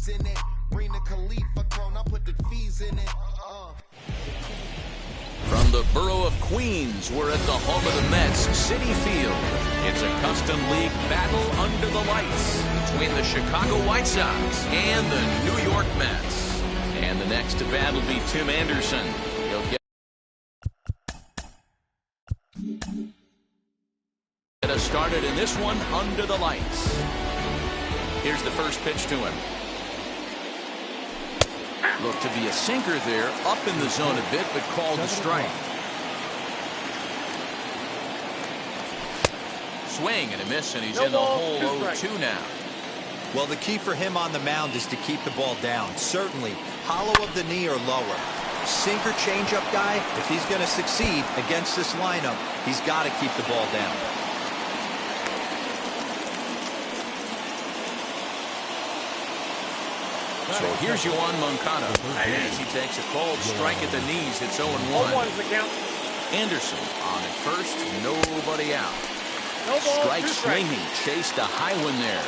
cheese in it. Bring the Khalifa clone, I'll put the fees in it. From the borough of Queens, we're at the home of the Mets, Citi Field. It's a custom league battle under the lights between the Chicago White Sox and the New York Mets. And the next to bat will be Tim Anderson. He'll get us started in this one under the lights. Here's the first pitch to him. Looked to be a sinker there, up in the zone a bit, but called a strike. Swing and a miss, and he's in the hole 0-2 now. Well, the key for him on the mound is to keep the ball down. Certainly, hollow of the knee or lower. Sinker changeup guy, if he's going to succeed against this lineup, he's got to keep the ball down. So here's Yoan Moncada as he takes a cold strike at the knees. It's 0-1. Anderson on at first, nobody out. Strike swinging, chased a high one there.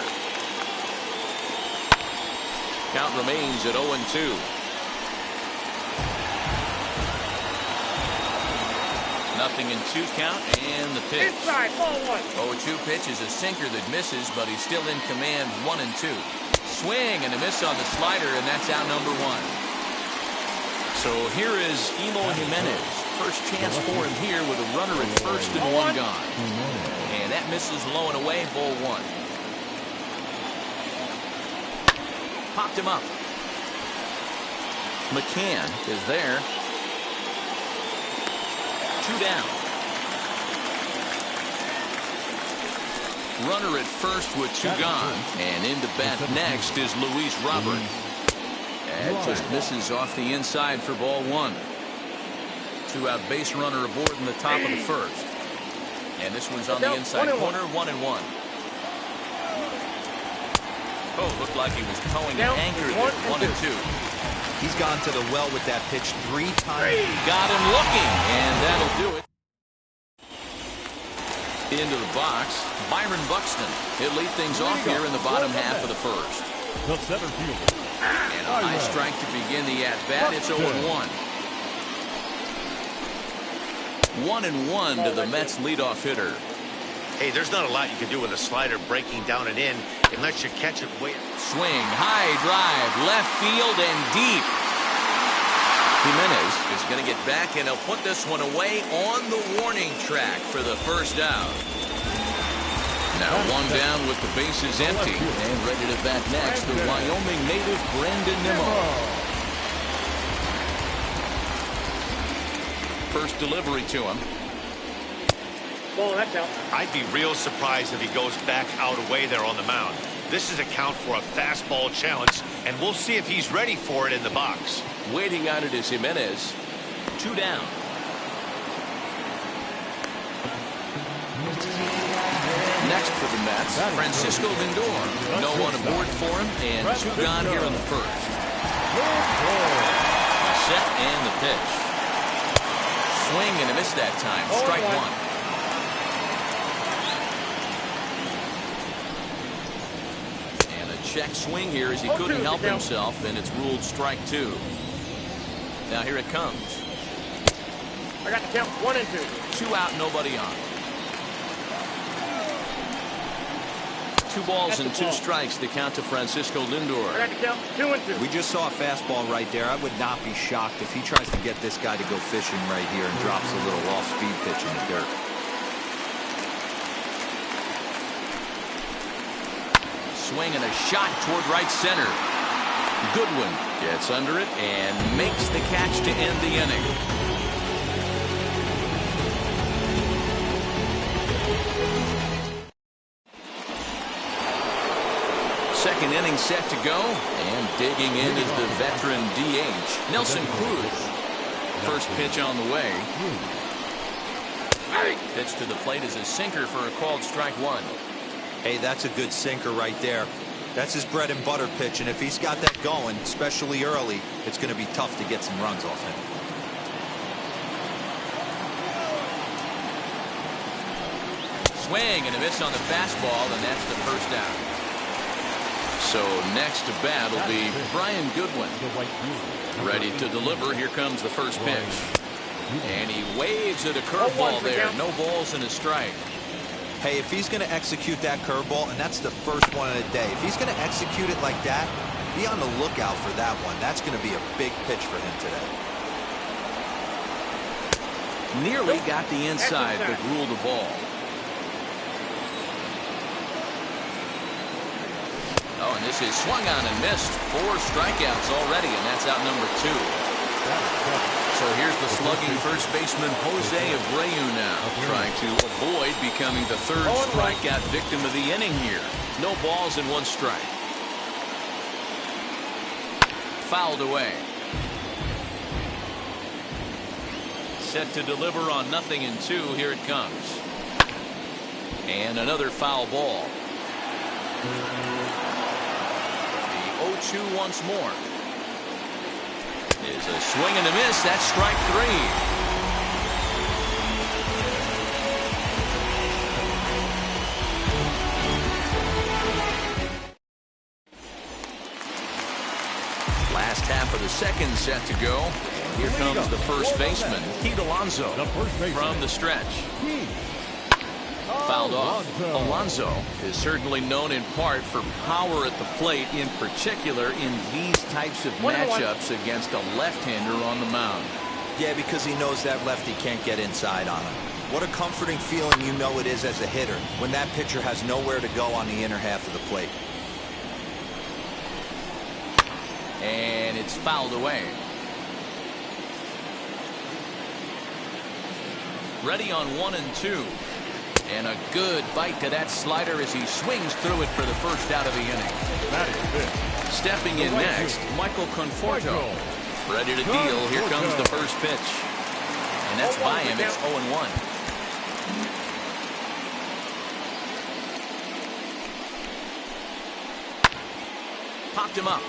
Count remains at 0-2. Nothing in 2 count, and the pitch. Inside, ball 1. 0-2 pitch is a sinker that misses, but he's still in command. 1-2. Swing and a miss on the slider, and that's out number 1. So here is Emo Jimenez. First chance for him here with a runner at first and 1 gone. And that misses low and away, ball 1. Popped him up. McCann is there. 2 down. Runner at first with 2 gone. And in to bat next is Luis Robert. And just misses off the inside for ball 1. 2-out base runner aboard in the top of the first. And this one's on the inside corner, 1-1. Oh, looked like he was towing an anchor there, 1-2. He's gone to the well with that pitch 3 times. Got him looking, and that'll do it. Into the box, Byron Buxton. He'll lead things off here in the bottom half of the first. The center fielder. And a high strike to begin the at-bat. It's 0-1. 1-1 to the Mets leadoff hitter. Hey, there's not a lot you can do with a slider breaking down and in unless you catch it way. Swing, high drive, left field and deep. Jimenez is going to get back, and he'll put this one away on the warning track for the first out. Now 1 down with the bases empty, and ready to bat next, the Wyoming native Brandon Nimmo. First delivery to him. Ball, that's out. I'd be real surprised if he goes back out away there on the mound. This is a count for a fastball challenge, and we'll see if he's ready for it in the box. Waiting on it is Jimenez. 2 down. Next for the Mets, Francisco Lindor. No one aboard for him, and 2 gone here in the first. Set and the pitch. Swing and a miss that time. Strike 1. Check swing here as he couldn't help himself, and it's ruled strike 2. Now here it comes. I got the count 1 and 2. 2 out, nobody on. 2 balls and 2 strikes to count to Francisco Lindor. I got the count 2 and 2. We just saw a fastball right there. I would not be shocked if he tries to get this guy to go fishing right here and drops a little off-speed pitch in the dirt. Swing and a shot toward right center. Goodwin gets under it and makes the catch to end the inning. Second inning set to go, and digging in is the veteran DH, Nelson Cruz. First pitch on the way. Pitch to the plate is a sinker for a called strike 1. Hey, that's a good sinker right there. That's his bread and butter pitch, and if he's got that going, especially early, it's going to be tough to get some runs off him. Swing and a miss on the fastball, and that's the first out. So next to bat will be Brian Goodwin. Ready to deliver. Here comes the first pitch. And he waves at a curveball there. No balls and a strike. Hey, if he's going to execute that curveball, and that's the first one of the day, if he's going to execute it like that, be on the lookout for that one. That's going to be a big pitch for him today. Nearly got the inside, but ruled the ball. Oh, and this is swung on and missed. 4 strikeouts already, and that's out number 2. So here's the slugging first baseman Jose Abreu now, trying to avoid becoming the 3rd strikeout victim of the inning here. No balls and 1 strike. Fouled away. Set to deliver on 0-2. Here it comes. And another foul ball. The 0-2 once more. Is a swing and a miss. That's strike 3. Last half of the second set to go. And here comes the first baseman, Pete Alonso, from the stretch. Fouled off. Alonso is certainly known in part for power at the plate, in particular in these types of matchups against a left-hander on the mound. Yeah, because he knows that lefty can't get inside on him. What a comforting feeling you know it is as a hitter when that pitcher has nowhere to go on the inner half of the plate. And it's fouled away. Ready on 1-2. And a good bite to that slider as he swings through it for the first out of the inning. Stepping in next, Michael Conforto. Ready to deal. Here comes the first pitch. And that's by him. It's 0-1. Popped him up.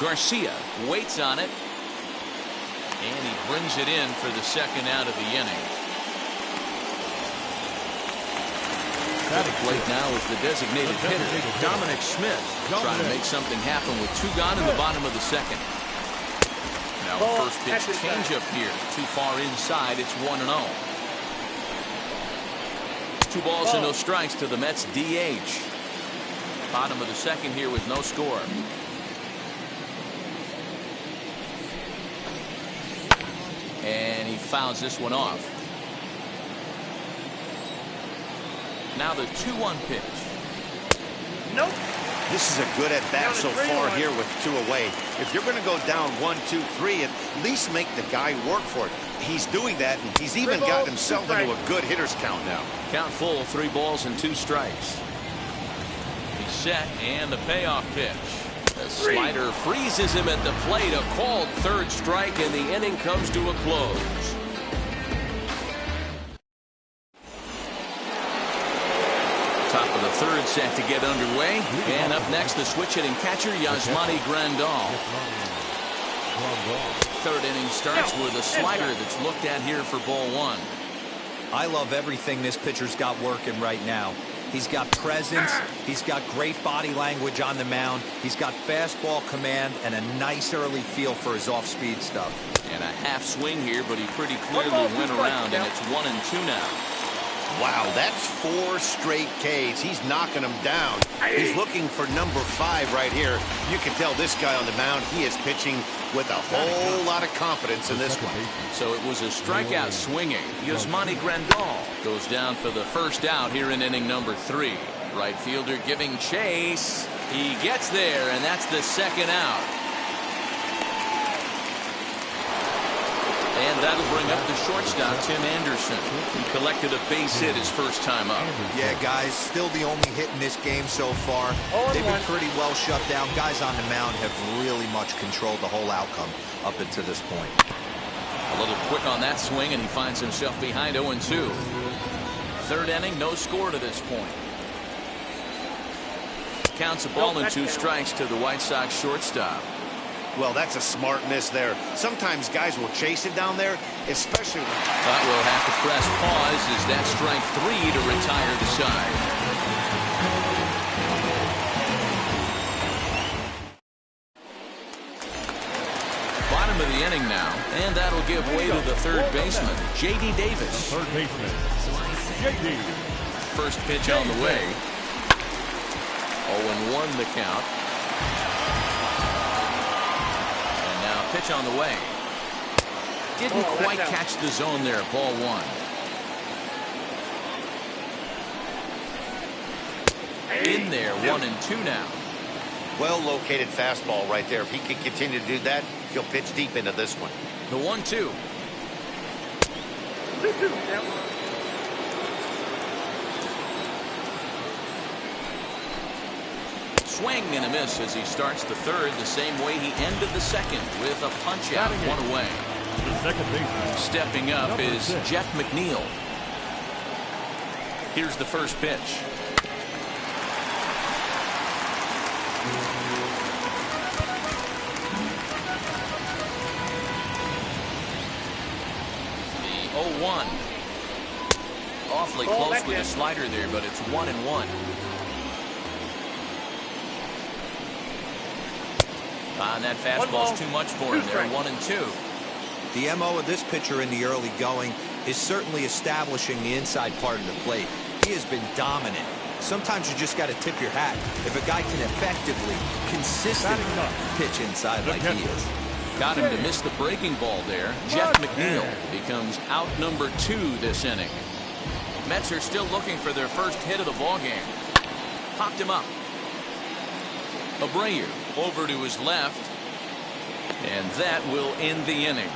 Garcia waits on it. And he brings it in for the second out of the inning. At the plate now is the designated hitter, Dominic Smith, trying to make something happen with 2 gone in the bottom of the second. Now a first pitch changeup here. Too far inside. It's 1-0. 2 balls and no strikes to the Mets DH. Bottom of the second here with no score. And he fouls this one off. Now the 2-1 pitch. Nope. This is a good at-bat so far here with 2 away. If you're going to go down 1, 2, 3, at least make the guy work for it. He's doing that, and he's even gotten himself into a good hitter's count now. Count full, 3 balls and 2 strikes. He's set, and the payoff pitch. The slider freezes him at the plate. A called 3rd strike, and the inning comes to a close. Top of the 3rd set to get underway. And up next, the switch-hitting catcher, Yasmani Grandal. 3rd inning starts with a slider that's looked at here for ball 1. I love everything this pitcher's got working right now. He's got presence. He's got great body language on the mound. He's got fastball command and a nice early feel for his off-speed stuff. And a half swing here, but he pretty clearly went around, and it's 1-2 now. Wow, that's 4 straight Ks. He's knocking them down. He's looking for number 5 right here. You can tell this guy on the mound, he is pitching with a whole lot of confidence in this one. So it was a strikeout swinging. Yasmani Grandal goes down for the first out here in inning number 3. Right fielder giving chase. He gets there, and that's the 2nd out. And that'll bring up the shortstop, Tim Anderson. He collected a base hit his first time up. Yeah, guys, still the only hit in this game so far. They've been pretty well shut down. Guys on the mound have really much controlled the whole outcome up until this point. A little quick on that swing, and he finds himself behind 0-2. 3rd inning, no score to this point. Counts a ball and 2 strikes to the White Sox shortstop. Well, that's a smart miss there. Sometimes guys will chase it down there, especially when... But we'll have to press pause as that's strike 3 to retire the side. of the inning now, and that'll give way to the third baseman, J.D. Davis. Third baseman, J.D. First pitch on the way. 0-1 the count. And now pitch on the way. Didn't quite catch the zone there. Ball one. In there, 1-2 now. Well-located fastball right there. If he can continue to do that, he'll pitch deep into this one. The 1-2. Swing and a miss as he starts the third the same way he ended the second with a punch out, one away. The second baseman. Stepping up is Jeff McNeil. Here's the first pitch. The 0-1. Awfully close with a slider there, but it's 1-1. And that fastball's too much for him there. 1-2. The MO of this pitcher in the early going is certainly establishing the inside part of the plate. He has been dominant. Sometimes you just got to tip your hat if a guy can effectively, consistently pitch inside like he is. Got him to miss the breaking ball there. Jeff McNeil becomes out number 2 this inning. Mets are still looking for their first hit of the ballgame. Popped him up. Abreu over to his left, and that will end the inning.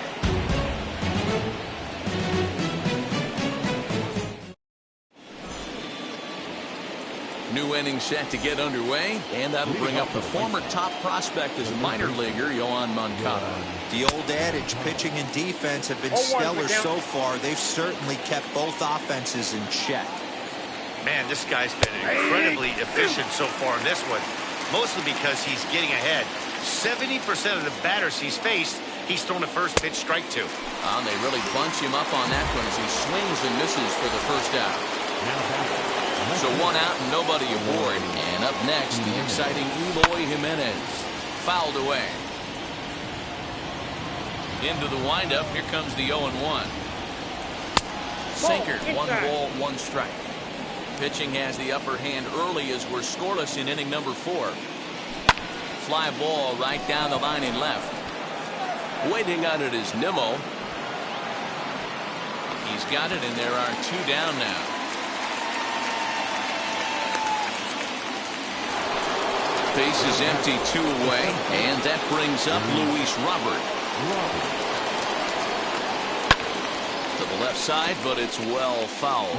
New inning set to get underway, and that'll bring up the former top prospect as a minor leaguer, Yoan Moncada. The old adage, pitching and defense have been stellar so far. They've certainly kept both offenses in check. Man, this guy's been incredibly efficient so far in this one. Mostly because he's getting ahead. 70% of the batters he's faced, he's thrown a first pitch strike to. They really bunch him up on that one as he swings and misses for the first out. So 1 out and nobody aboard. And up next, the exciting Eloy Jimenez. Fouled away. Into the windup. Here comes the 0-1. Sinker. 1 ball, 1 strike. Pitching has the upper hand early as we're scoreless in inning number 4. Fly ball right down the line in left. Waiting on it is Nimmo. He's got it, and there are 2 down now. Base is empty, 2 away, and that brings up Luis Robert. To the left side, but it's well fouled.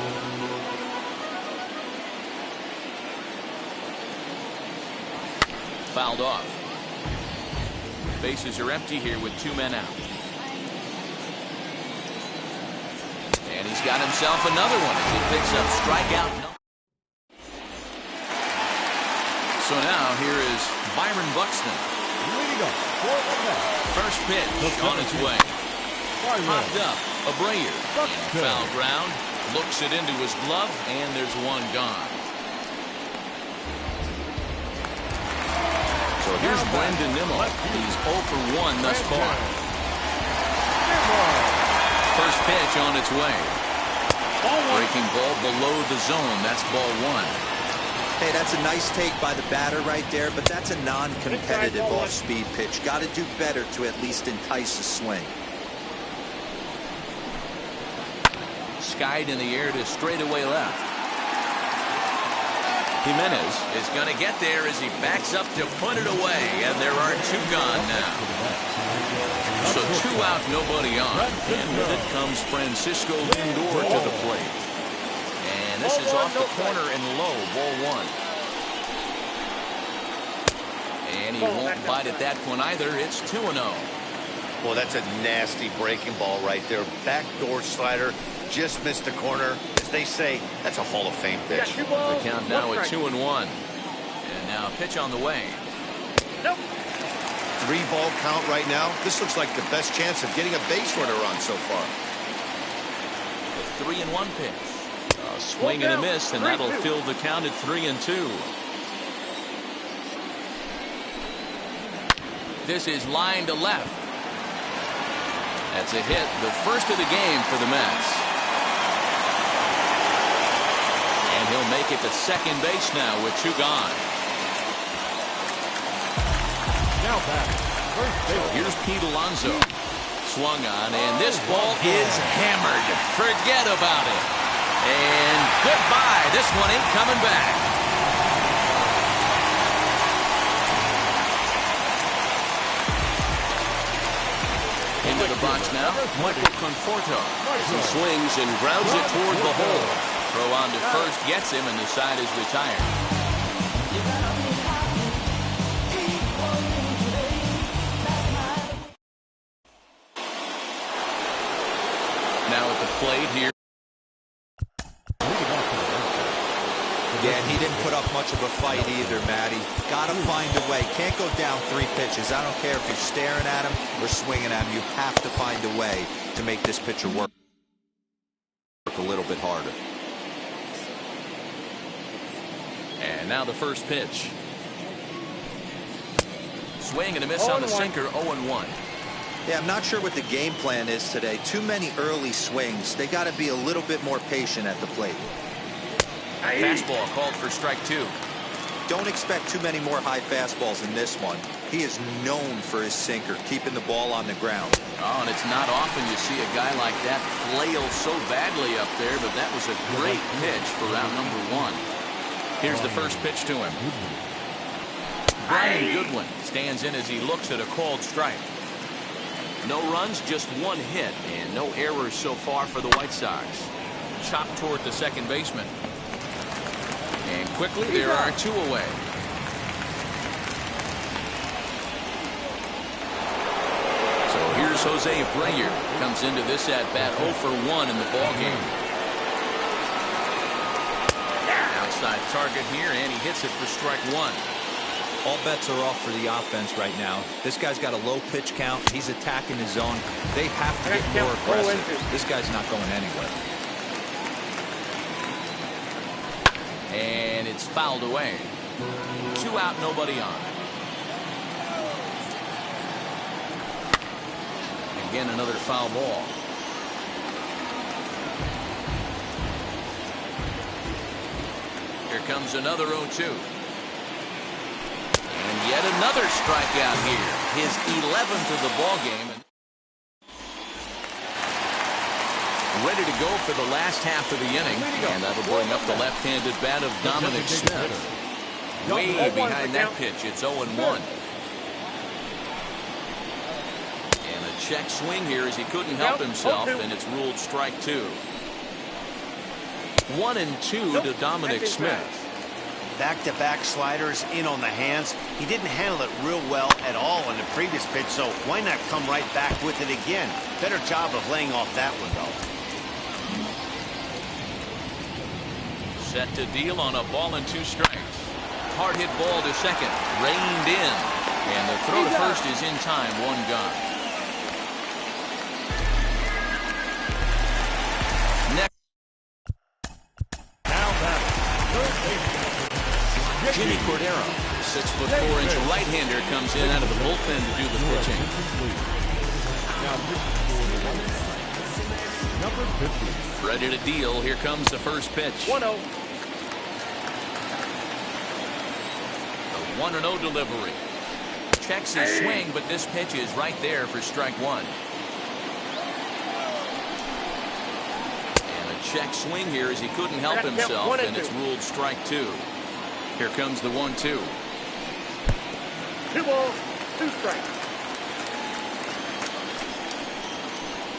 Fouled off. Bases are empty here with 2 men out. And he's got himself another one as he picks up strikeout. So now here is Byron Buxton. First pitch on its way. Popped up. Abreu. Foul ground. Looks it into his glove, and there's 1 gone. So here's Brendan Nimmo. He's 0 for 1 thus far. First pitch on its way. Breaking ball below the zone. That's ball 1. Hey, that's a nice take by the batter right there, but that's a non-competitive off-speed pitch. Got to do better to at least entice a swing. Skied in the air to straightaway left. Jimenez is going to get there as he backs up to put it away, and there are 2 gone now. So 2 out, nobody on, and with it comes Francisco Lindor to the plate. And this is off the corner and low, ball 1. And he won't bite at that one either. It's 2-0. Well, that's a nasty breaking ball right there. Backdoor slider, just missed the corner. As they say, that's a Hall of Fame pitch. The count now at 2-1. And now pitch on the way. 3-ball count right now. This looks like the best chance of getting a base runner on so far. The 3-1 pitch. A swing and a miss, and that'll fill the count at 3-2. This is line to left. That's a hit, the first of the game for the Mets. And he'll make it to second base now with 2 gone. Now back. So here's Pete Alonso. Swung on, and this ball is hammered. Forget about it. And goodbye. This one ain't coming back. Into the box now, Michael Conforto. He swings and grounds it toward the hole. Throw on to first gets him, and the side is retired. Now at the plate here. Yeah, and he didn't put up much of a fight either, Matty. Got to find a way. Can't go down 3 pitches. I don't care if you're staring at him or swinging at him. You have to find a way to make this pitcher work a little bit harder. And now the first pitch. Swing and a miss on the sinker, 0-1. Yeah, I'm not sure what the game plan is today. Too many early swings. They got to be a little bit more patient at the plate. Fastball called for strike 2. Don't expect too many more high fastballs in this one. He is known for his sinker, keeping the ball on the ground. Oh, and it's not often you see a guy like that flail so badly up there, but that was a great pitch for round number 1. Here's the first pitch to him. Brian Goodwin stands in as he looks at a called strike. No runs, just 1 hit, and no errors so far for the White Sox. Chopped toward the second baseman. And quickly, there are 2 away. So here's Jose Abreu. Comes into this at-bat 0 for 1 in the ballgame. Outside target here, and he hits it for strike 1. All bets are off for the offense right now. This guy's got a low pitch count. He's attacking his zone. They have to get more aggressive. This guy's not going anywhere. And it's fouled away. 2 out, nobody on. Again, another foul ball. Here comes another 0-2. And yet another strikeout here. His 11th of the ballgame. Ready to go for the last half of the inning. And that'll bring up the left-handed bat of Dominic Smith. Way behind that pitch. It's 0-1. And a check swing here as he couldn't help himself, and it's ruled strike 2. 1-2 to Dominic Smith. Back-to-back sliders in on the hands. He didn't handle it real well at all in the previous pitch, so why not come right back with it again? Better job of laying off that one, though. Set to deal on a ball and 2 strikes. Hard hit ball to second. Reined in. And the throw to first is in time. 1 gone. Next. Now batting. Third baseman. Jimmy Cordero, 6'4" right-hander, comes in out of the bullpen to do the pitching. Number 50. Ready to deal. Here comes the first pitch. 1-0. The 1-0 delivery. Checks his swing, but this pitch is right there for strike 1. And a check swing here as he couldn't help himself, and it's ruled strike 2. Here comes the 1-2. 2 balls, 2 strikes.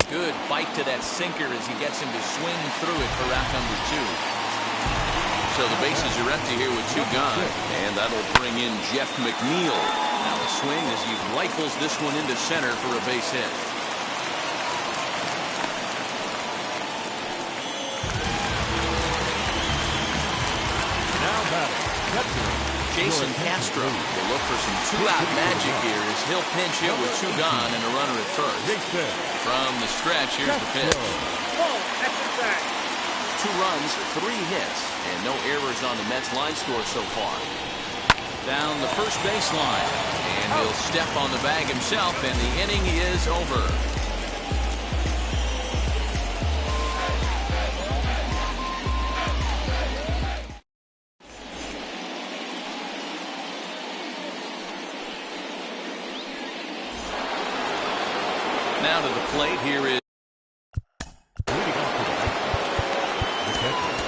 Good bite to that sinker as he gets him to swing through it for out number 2. So the bases are empty here with 2 gone. And that'll bring in Jeff McNeil. Now a swing as he rifles this one into center for a base hit. Now batting. Jason Castro will look for some 2-out magic here as he'll pinch hit with 2 gone and a runner at first. From the stretch, here's the pitch. 2 runs, 3 hits, and no errors on the Mets line score so far. Down the first baseline, and he'll step on the bag himself, and the inning is over. Now to the plate, here is Leading off to the right. The catcher.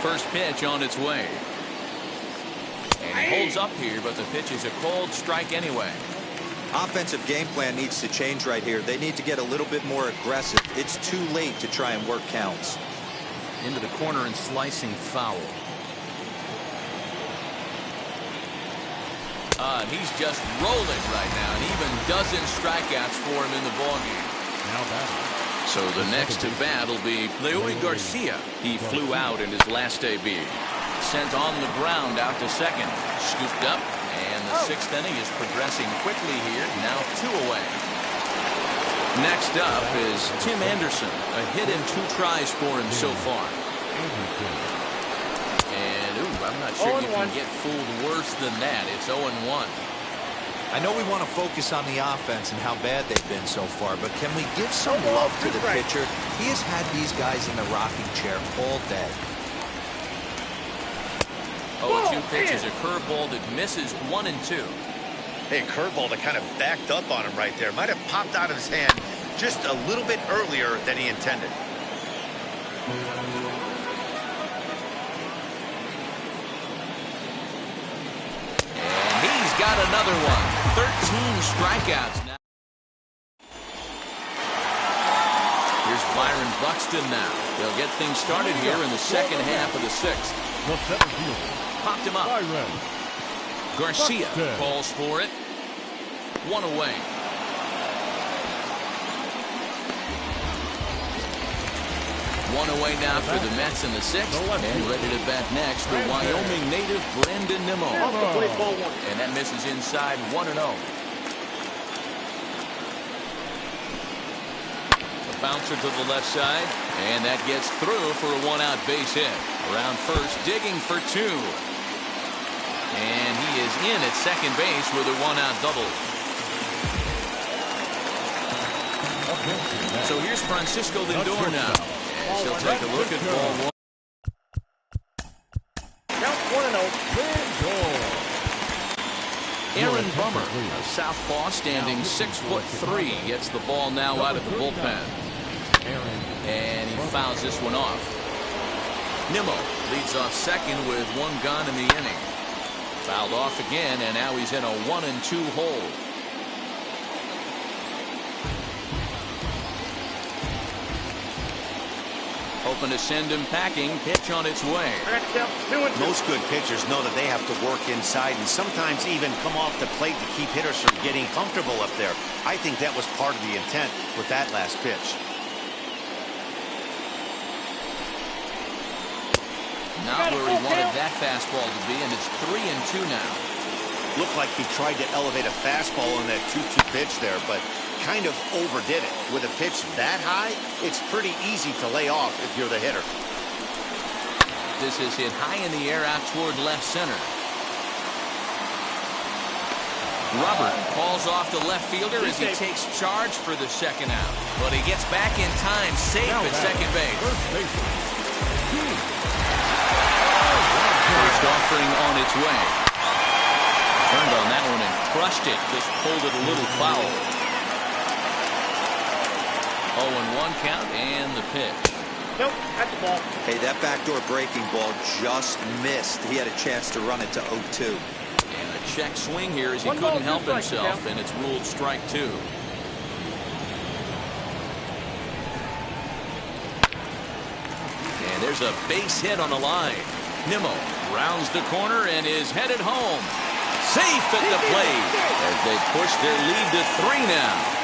first pitch on its way. And he holds up here, but the pitch is a cold strike anyway. Offensive game plan needs to change right here. They need to get a little bit more aggressive. It's too late to try and work counts. Into the corner and slicing foul. He's just rolling right now, and even dozen strikeouts for him in the ballgame. Now batting. So the next to bat will be Leury Garcia. He flew out in his last AB. Sent on the ground out to second. Scooped up, and the sixth inning is progressing quickly here. Now 2 away. Next up is Tim Anderson. A hit and 2 tries for him so far. And, I'm not sure you can get fooled worse than that. It's 0-1. I know we want to focus on the offense and how bad they've been so far, but can we give some love to the pitcher? He has had these guys in the rocking chair all day. 0-2 pitch is a curveball that misses 1-2. Hey, curveball that kind of backed up on him right there. Might have popped out of his hand just a little bit earlier than he intended. And he's got another one. 13 strikeouts now. Here's Byron Buxton now. They'll get things started here in the second half of the 6th. The center fielder. Popped him up. Byron Garcia Buxton calls for it. 1 away. One away now for the Mets in the 6th. And ready to bat next, the Wyoming native Brandon Nimmo. And that misses inside 1-0. A bouncer to the left side. And that gets through for a 1-out base hit. Around first, digging for 2. And he is in at second base with a 1-out double. So here's Francisco Lindor now. As he'll take a look at ball 1. Count 1-0. Aaron Bummer, a southpaw standing 6'3", gets the ball now out of the bullpen. And he fouls this one off. Nimmo leads off second with 1 gone in the inning. Fouled off again, and now he's in a 1-2 hole. Hoping to send him packing. Pitch on its way. I got to count 2-2. Most good pitchers know that they have to work inside and sometimes even come off the plate to keep hitters from getting comfortable up there. I think that was part of the intent with that last pitch. Not where he wanted that fastball to be, and it's 3-2 now. Looked like he tried to elevate a fastball on that 2-2 pitch there, but kind of overdid it. With a pitch that high, it's pretty easy to lay off if you're the hitter. This is hit high in the air out toward left center. Robert calls off the left fielder as he takes charge for the second out. But he gets back in time, safe at second base. First offering on its way. Turned on that one and crushed it. Just pulled it a little foul. 0-1 count and the pitch. Nope, that's the ball. Hey, that backdoor breaking ball just missed. He had a chance to run it to 0-2. And a check swing here as he 1 ball, couldn't 2 help strikes, himself, Cal. and it's ruled strike 2. And there's a base hit on the line. Nimmo rounds the corner and is headed home. Safe at the plate as they push their lead to 3 now.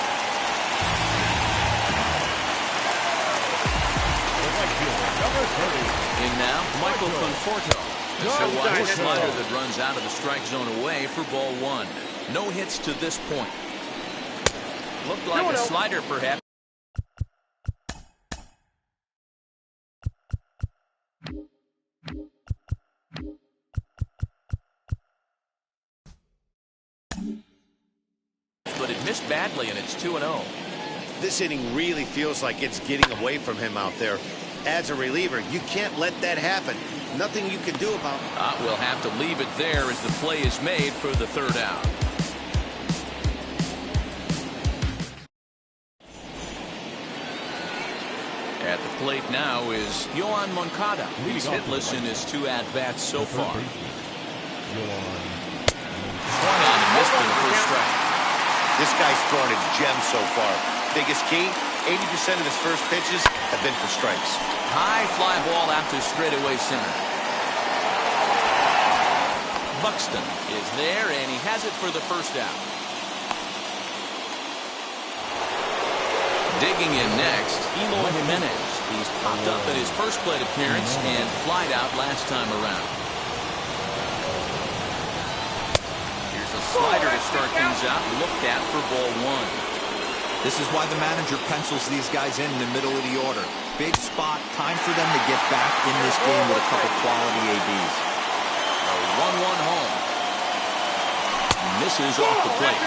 In now, Michael Conforto. So a slider that runs out of the strike zone away for ball 1. No hits to this point. Looked like a slider, perhaps. But it missed badly, and it's 2-0. This inning really feels like it's getting away from him out there. As a reliever, you can't let that happen. Nothing you can do about it. We'll have to leave it there as the play is made for the 3rd out. At the plate now is Yohan Moncada. He's hitless in his 2 at-bats so far. Swung on and missed in the first strike. This guy's thrown a gem so far. Biggest key, 80% of his first pitches have been for strikes. High fly ball out to straightaway center. Buxton is there, and he has it for the 1st out. Digging in next, Eloy Jimenez. He's popped up in his first plate appearance and flied out last time around. Here's a slider to start things out, looked at for ball 1. This is why the manager pencils these guys in the middle of the order. Big spot, time for them to get back in this game with a couple quality ABs. A 1-1 home. Misses off the plate.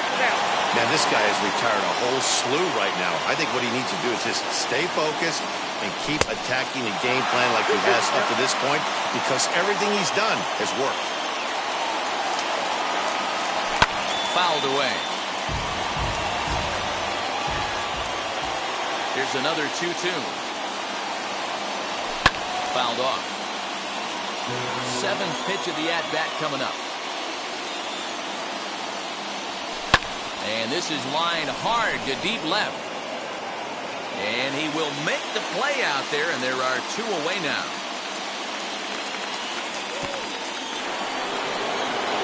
Now, this guy has retired a whole slew right now. I think what he needs to do is just stay focused and keep attacking the game plan like he has up to this point, because everything he's done has worked. Fouled away. Here's another 2-2. Fouled off. 7th pitch of the at-bat coming up. And this is lined hard to deep left. And he will make the play out there, and there are 2 away now.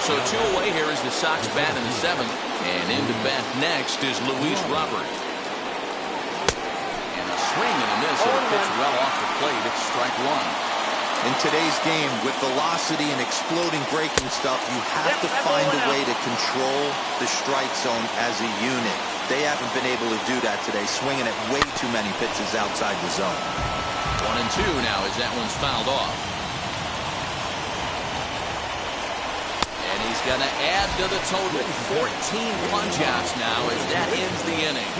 So 2 away here as the Sox bat in the 7th. And in to bat next is Luis Robert. And a swing and a miss, and a pitch well off the plate. It's strike 1. In today's game, with velocity and exploding breaking stuff, you have to find a way to control the strike zone as a unit. They haven't been able to do that today, swinging at way too many pitches outside the zone. 1-2 now as that one's fouled off. And he's going to add to the total. 14 punch-outs now as that ends the inning.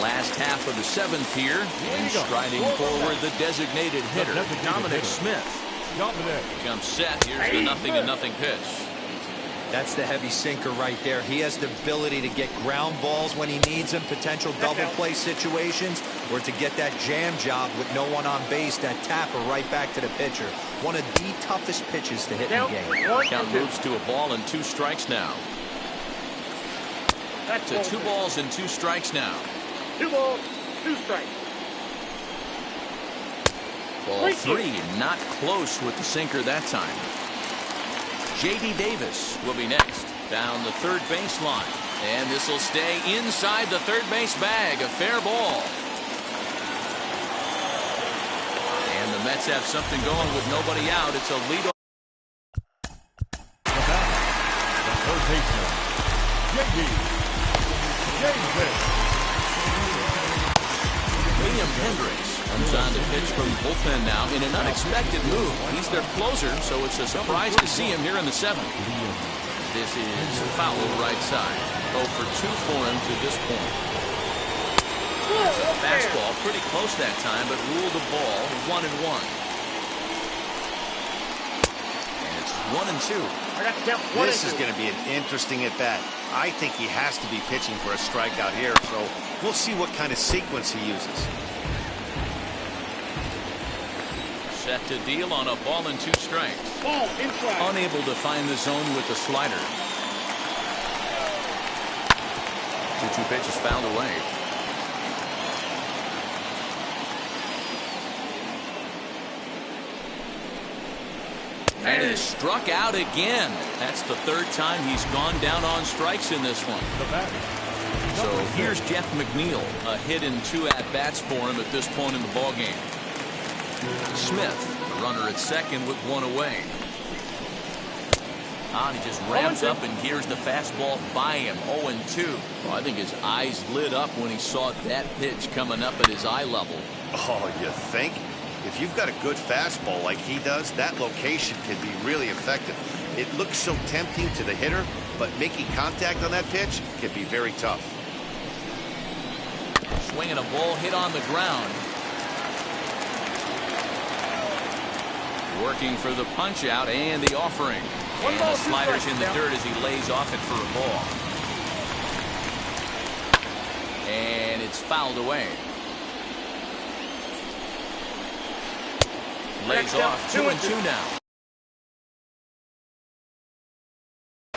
Last half of the 7th here, and striding forward the designated hitter, Dominic Smith. Comes set. Here's the 0-0 pitch. That's the heavy sinker right there. He has the ability to get ground balls when he needs them, potential double play situations, or to get that jam job with no one on base, that tapper right back to the pitcher. One of the toughest pitches to hit in the game. Count moves to a ball and 2 strikes now. To 2 balls and 2 strikes now. 2 balls, 2 strikes. Ball 3, not close with the sinker that time. J.D. Davis will be next, down the 3rd baseline. And this will stay inside the 3rd base bag, a fair ball. And the Mets have something going with nobody out. It's a lead. The 3rd baseman, J.D. Davis. William Hendricks comes on to pitch from the bullpen now in an unexpected move. He's their closer, so it's a surprise to see him here in the 7th. This is foul right side. 0 for 2 for him to this point. It's a fastball, pretty close that time, but ruled a ball 1-1. And it's 1-2. I got the count 1 This and is 2. going to be an interesting at-bat. I think he has to be pitching for a strikeout here, so we'll see what kind of sequence he uses. Set to deal on a ball and 2 strikes. Ball inside. Unable to find the zone with the slider. 2-2 pitch is fouled away. And he struck out again. That's the 3rd time he's gone down on strikes in this one. The batter. So here's Jeff McNeil. A hit and 2 at-bats for him at this point in the ballgame. Smith, the runner at second with 1 away. And he just ramps up and here's the fastball by him. 0-2. Well, I think his eyes lit up when he saw that pitch coming up at his eye level. Oh, you think? If you've got a good fastball like he does, that location can be really effective. It looks so tempting to the hitter, but making contact on that pitch can be very tough. Swinging a ball hit on the ground. Working for the punch out and the offering. And the slider's in the dirt as he lays off it for a ball. And it's fouled away. Lays off 2-2 now.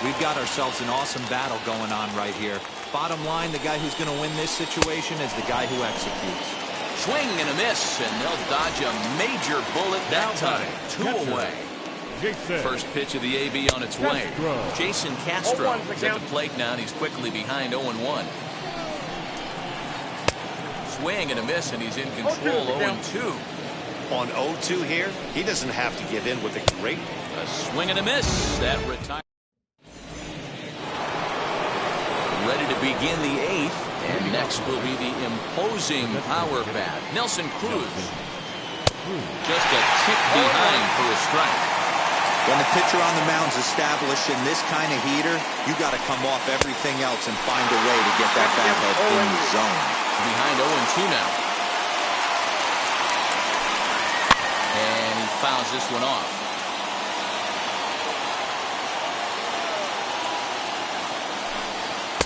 We've got ourselves an awesome battle going on right here. Bottom line, the guy who's going to win this situation is the guy who executes. Swing and a miss, and they'll dodge a major bullet that time. 2 away. First pitch of the AB on its way. Jason Castro is at the plate now, and he's quickly behind 0-1. Swing and a miss, and he's in control. 0-2. On 0-2 here, he doesn't have to give in with a great. A swing and a miss. That retires. Ready to begin the 8th, and next will be the imposing power bat, Nelson Cruz. Just a tick behind for a strike. When the pitcher on the mound's established in this kind of heater, you got to come off everything else and find a way to get that bat head in the zone. Behind 0-2 now. And he fouls this one off.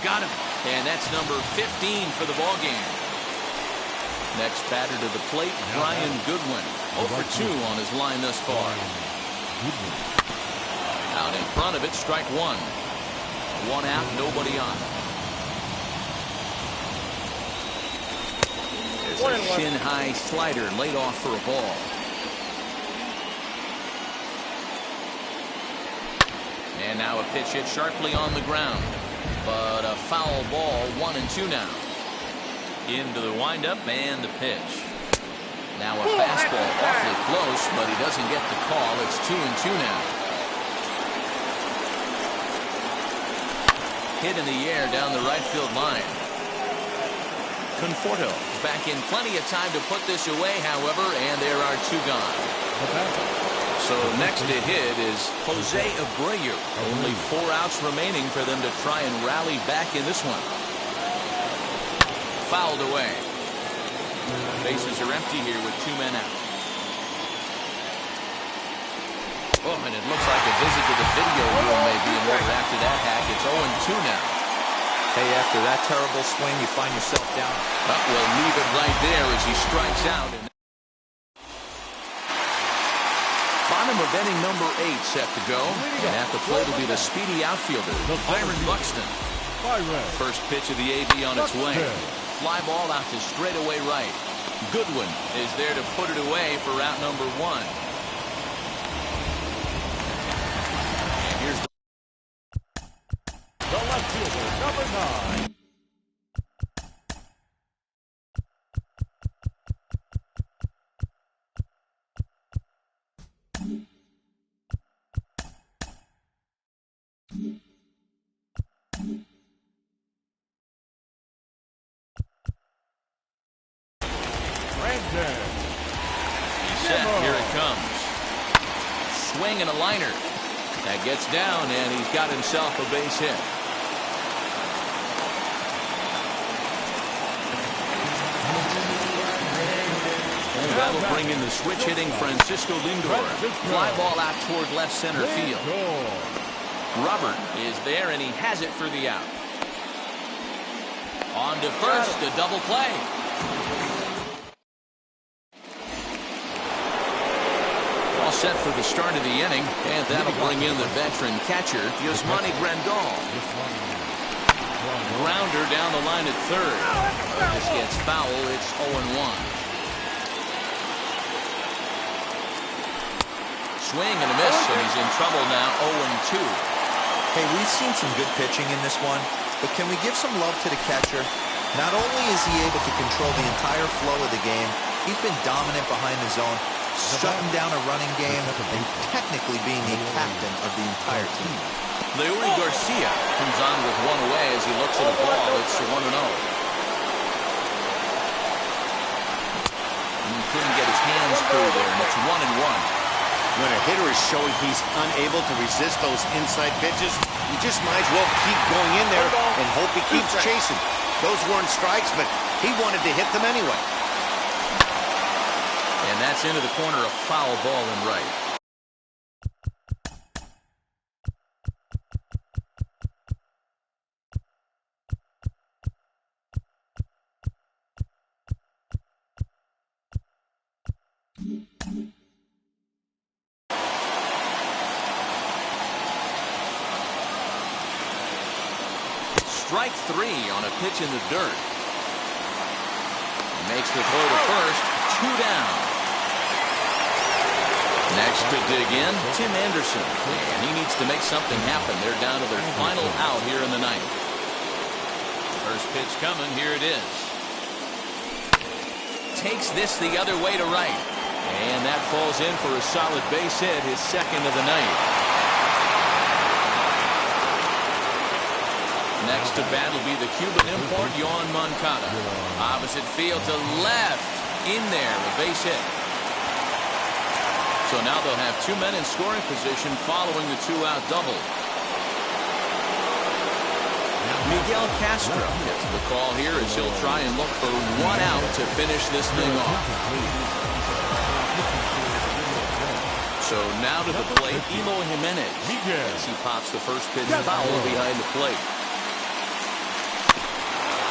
Got him. And that's number 15 for the ball game. Next batter to the plate, Brian Goodwin. 0-2 on his line thus far. Out in front of it, strike 1. 1 out, nobody on. There's a shin-high slider laid off for a ball. And now a pitch hit sharply on the ground. But a foul ball, 1-2 now. Into the windup and the pitch. Now a fastball awfully close, but he doesn't get the call. It's 2-2 now. Hit in the air down the right field line. Conforto is back in plenty of time to put this away, however, and there are 2 gone. So next to hit is Jose Abreu. Only 4 outs remaining for them to try and rally back in this one. Fouled away. Bases are empty here with 2 men out. Oh, and it looks like a visit to the video room may be in order after that hack. It's 0-2 now. Hey, after that terrible swing, you find yourself down. But we'll leave it right there as he strikes out. Bottom of inning number 8 set to go. And at the plate will be the speedy outfielder, Byron Buxton. First pitch of the AB on its way. Fly ball out to straightaway right. Goodwin is there to put it away for out number 1. And here's The left fielder, number 9. He's set. Here it comes. Swing and a liner. That gets down, and he's got himself a base hit. And that'll bring in the switch hitting Francisco Lindor. Fly ball out toward left center field. Robert is there, and he has it for the out. On to first, a double play. All set for the start of the inning, and that'll bring in the veteran catcher, Yasmani Grandal. Grounder down the line at third. This gets foul. It's 0-1. Swing and a miss, and he's in trouble now, 0-2. Hey, we've seen some good pitching in this one, but can we give some love to the catcher? Not only is he able to control the entire flow of the game, he's been dominant behind the zone, shutting down a running game, and technically being the captain of the entire team. Leury Garcia comes on with one away as he looks at a ball. It's 1-0. He couldn't get his hands through there, and it's 1-1. When a hitter is showing he's unable to resist those inside pitches, you just might as well keep going in there and hope he keeps chasing. Those weren't strikes, but he wanted to hit them anyway. And that's into the corner, a foul ball and right. Strike three on a pitch in the dirt. Makes the throw to first. 2 down. Next to dig in, Tim Anderson. And he needs to make something happen. They're down to their final out here in the ninth. First pitch coming. Here it is. Takes this the other way to right. And that falls in for a solid base hit, his second of the night. Next to bat will be the Cuban import, Yoan Moncada. Opposite field to left. In there, a base hit. So now they'll have 2 men in scoring position following the 2-out double. Miguel Castro gets the call here as he'll try and look for 1 out to finish this thing off. So now to the plate, Emo Jimenez. As he pops the first pitch foul behind the plate.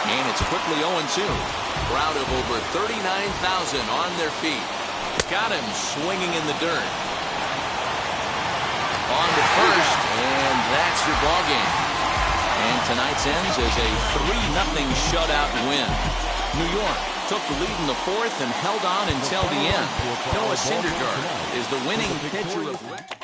And it's quickly 0-2. Crowd of over 39,000 on their feet. Got him swinging in the dirt. On to first, and that's your ball game. And tonight's ends as a 3-0 shutout win. New York took the lead in the fourth and held on until the end. Noah Syndergaard is the winning pitcher of...